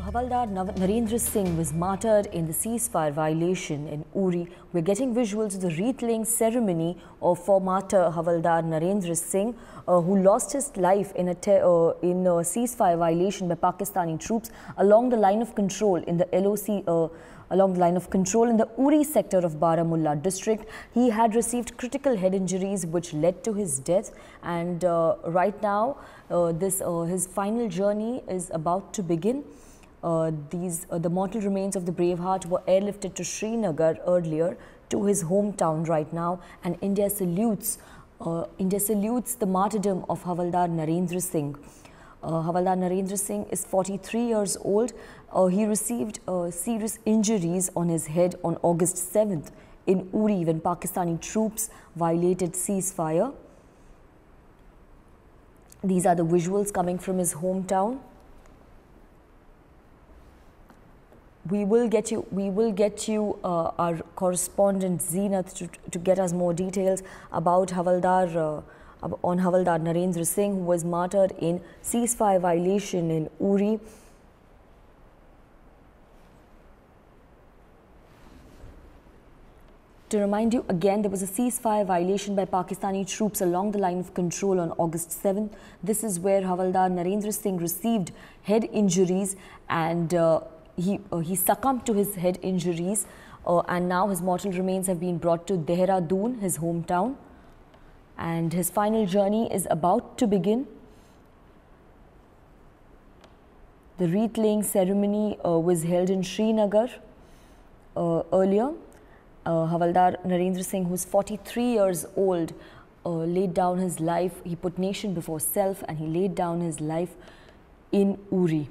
Havildar Narendra Singh was martyred in the ceasefire violation in Uri. We're getting visuals of the wreath-laying ceremony for martyr Havildar Narendra Singh, who lost his life in a ceasefire violation by Pakistani troops along the line of control in the Uri sector of Baramulla district. He had received critical head injuries which led to his death, and right now his final journey is about to begin. The mortal remains of the Braveheart were airlifted to Srinagar earlier, to his hometown right now, and India salutes the martyrdom of Havildar Narendra Singh. Havildar Narendra Singh is 43 years old. He received serious injuries on his head on August 7th in Uri when Pakistani troops violated ceasefire. These are the visuals coming from his hometown. We will get you our correspondent Zenith to get us more details about Havildar Narendra Singh, who was martyred in ceasefire violation in Uri. To remind you again, there was a ceasefire violation by Pakistani troops along the line of control on August 7th. This is where Havildar Narendra Singh received head injuries, and he succumbed to his head injuries, and now his mortal remains have been brought to Dehradun, his hometown, and his final journey is about to begin. The wreath-laying ceremony was held in Srinagar earlier. Havildar Narendra Singh, who is 43 years old, laid down his life. He put nation before self, and he laid down his life in Uri.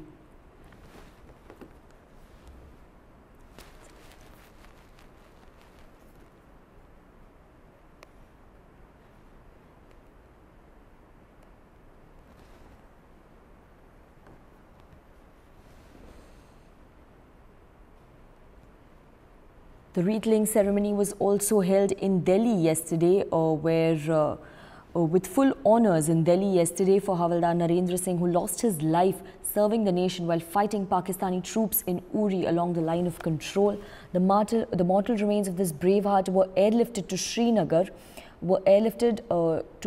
The wreath-laying ceremony was also held in Delhi yesterday, with full honours in Delhi yesterday for Havildar Narendra Singh, who lost his life serving the nation while fighting Pakistani troops in Uri along the line of control. The mortal remains of this Braveheart were airlifted to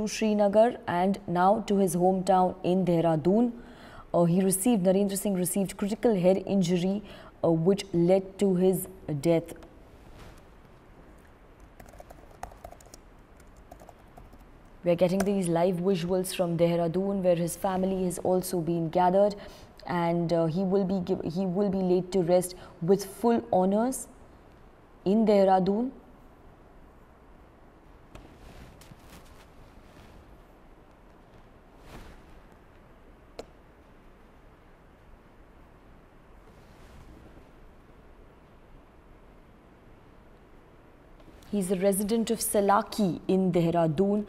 Srinagar, and now to his hometown in Dehradun. Narendra Singh received critical head injury, which led to his death. We are getting these live visuals from Dehradun, where his family has also been gathered, and he will be laid to rest with full honours in Dehradun. He's a resident of Salaki in Dehradun,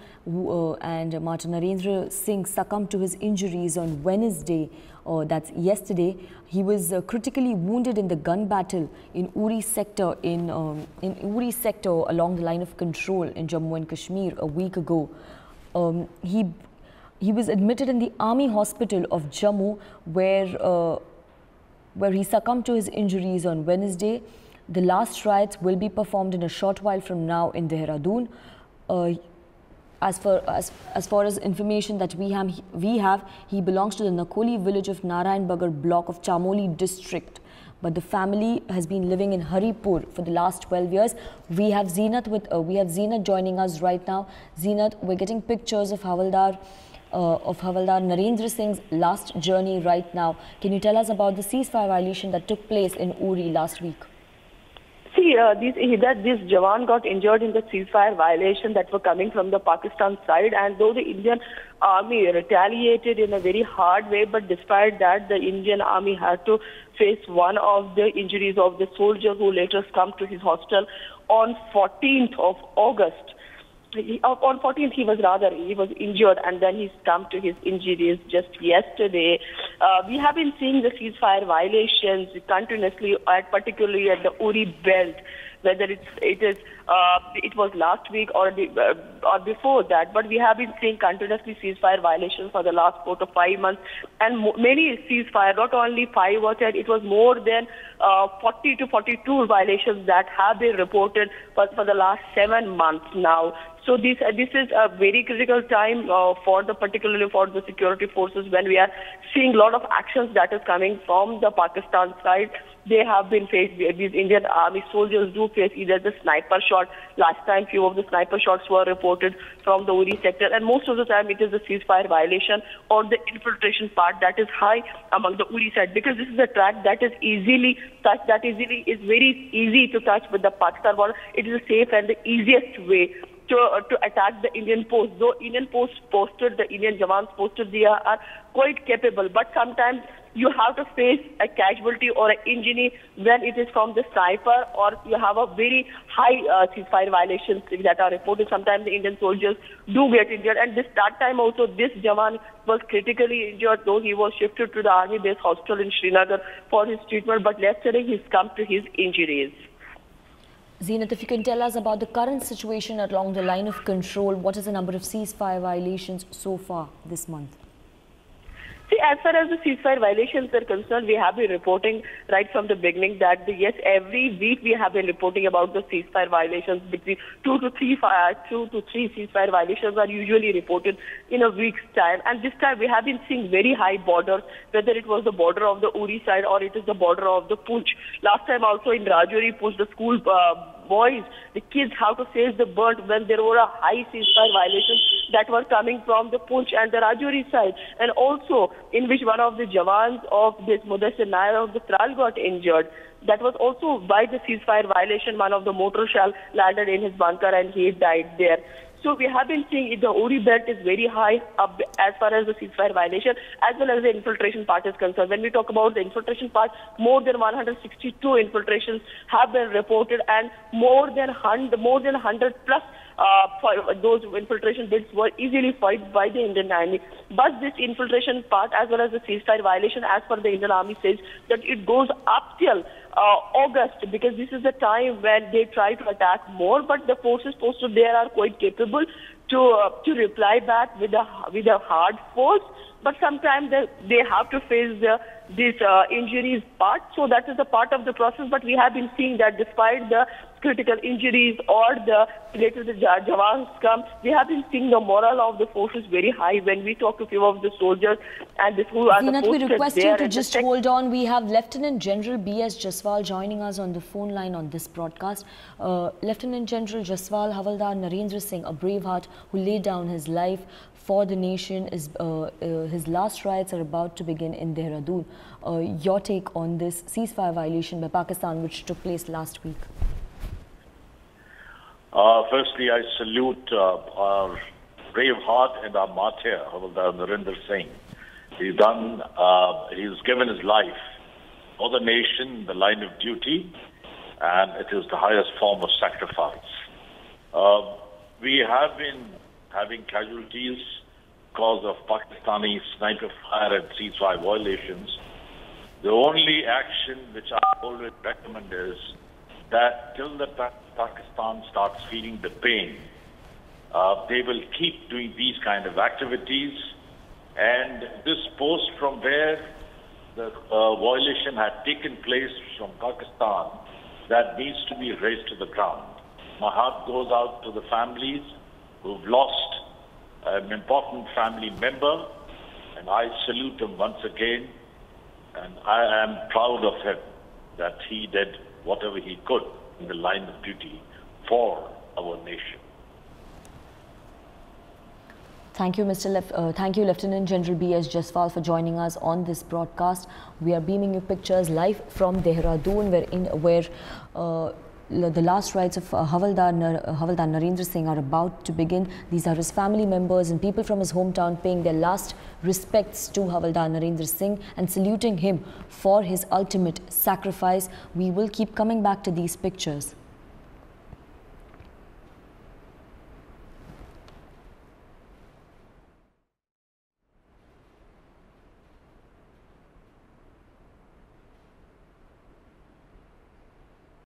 and Martyr Narendra Singh succumbed to his injuries on Wednesday, that's yesterday. He was critically wounded in the gun battle in Uri sector along the line of control in Jammu and Kashmir a week ago. He was admitted in the army hospital of Jammu, where he succumbed to his injuries on Wednesday. The last rites will be performed in a short while from now in Dehradun. As far as information that we have, he belongs to the Nakoli village of Narayan Bagar block of Chamoli district. But the family has been living in Haripur for the last 12 years. We have Zenith joining us right now. Zenith, we're getting pictures of Havildar Narendra Singh's last journey right now. Can you tell us about the ceasefire violation that took place in Uri last week? See, this Jawan got injured in the ceasefire violation that were coming from the Pakistan side, and though the Indian army retaliated in a very hard way, but despite that, the Indian army had to face one of the injuries of the soldier who later succumbed to his hospital on 14th of August. On 14th, he was injured, and then he succumbed to his injuries just yesterday. We have been seeing the ceasefire violations continuously, particularly at the Uri belt, whether it is it was last week or before that, but we have been seeing continuously ceasefire violations for the last 4 to 5 months, and many ceasefire, not only 5 or 10, it was more than 40 to 42 violations that have been reported for the last 7 months now. So this is a very critical time particularly for the security forces, when we are seeing a lot of actions that is coming from the Pakistan side. They have been faced, these Indian army soldiers do face either the sniper shot. Last time, few of the sniper shots were reported from the Uri sector, and most of the time it is the ceasefire violation or the infiltration part that is high among the Uri side, because this is a track that is easily touched, is very easy to touch with the Pakistan border. It is the safe and the easiest way to attack the Indian post. Though Indian posts posted, the Indian Jawans posted, they are quite capable, but sometimes you have to face a casualty or an injury when it is from the sniper, or you have a very high ceasefire violations that are reported. Sometimes the Indian soldiers do get injured, and that time also this Jawan was critically injured, though he was shifted to the army base hospital in Srinagar for his treatment, but yesterday he's come to his injuries. Zeenat, if you can tell us about the current situation along the line of control, what is the number of ceasefire violations so far this month? See, as far as the ceasefire violations are concerned, we have been reporting right from the beginning that, yes, every week we have been reporting about the ceasefire violations. Between 2 to 3 ceasefire violations are usually reported in a week's time. And this time we have been seeing very high borders, whether it was the border of the Uri side or it is the border of the Poonch. Last time also in Rajouri, Poonch, the school boys, the kids, how to face the burnt when there were a high ceasefire violations that were coming from the Poonch and the Rajouri side, and also in which one of the Jawans of this Mudassir Nair of the Tral got injured. That was also by the ceasefire violation. One of the mortar shell landed in his bunker and he died there. So we have been seeing the Uri belt is very high up as far as the ceasefire violation as well as the infiltration part is concerned. When we talk about the infiltration part, more than 162 infiltrations have been reported, and more than 100 plus those infiltration bids were easily fought by the Indian Army. But this infiltration part as well as the ceasefire violation, as per the Indian Army, says that it goes up till August, because this is the time when they try to attack more, but the forces posted there are quite capable to reply back with a hard force. But sometimes they have to face these injuries part, so that is a part of the process. But we have been seeing that despite the critical injuries or the later the Jawans come, we have been seeing the morale of the forces very high. When we talk to few of the soldiers and who are the we request you to just hold on. We have Lieutenant General B.S. Jaswal joining us on the phone line on this broadcast. Lieutenant General Jaswal, Havildar Narendra Singh, a brave heart who laid down his life for the nation, his last rites are about to begin in Dehradun. Your take on this ceasefire violation by Pakistan which took place last week? Firstly, I salute our brave heart and our martyr, Havildar Narendra Singh. He's given his life for the nation, the line of duty, and it is the highest form of sacrifice. We have been having casualties because of Pakistani sniper fire and ceasefire violations. The only action which I always recommend is that till the Pakistan starts feeling the pain, they will keep doing these kind of activities. And this post from where the violation had taken place from Pakistan, that needs to be raised to the ground. My heart goes out to the families who've lost an important family member, and I salute him once again. And I am proud of him that he did whatever he could in the line of duty for our nation. Thank you, thank you, Lieutenant General B.S. Jaswal, for joining us on this broadcast. We are beaming you pictures live from Dehradun, where the last rites of Havildar Narendra Singh are about to begin. These are his family members and people from his hometown paying their last respects to Havildar Narendra Singh and saluting him for his ultimate sacrifice. We will keep coming back to these pictures.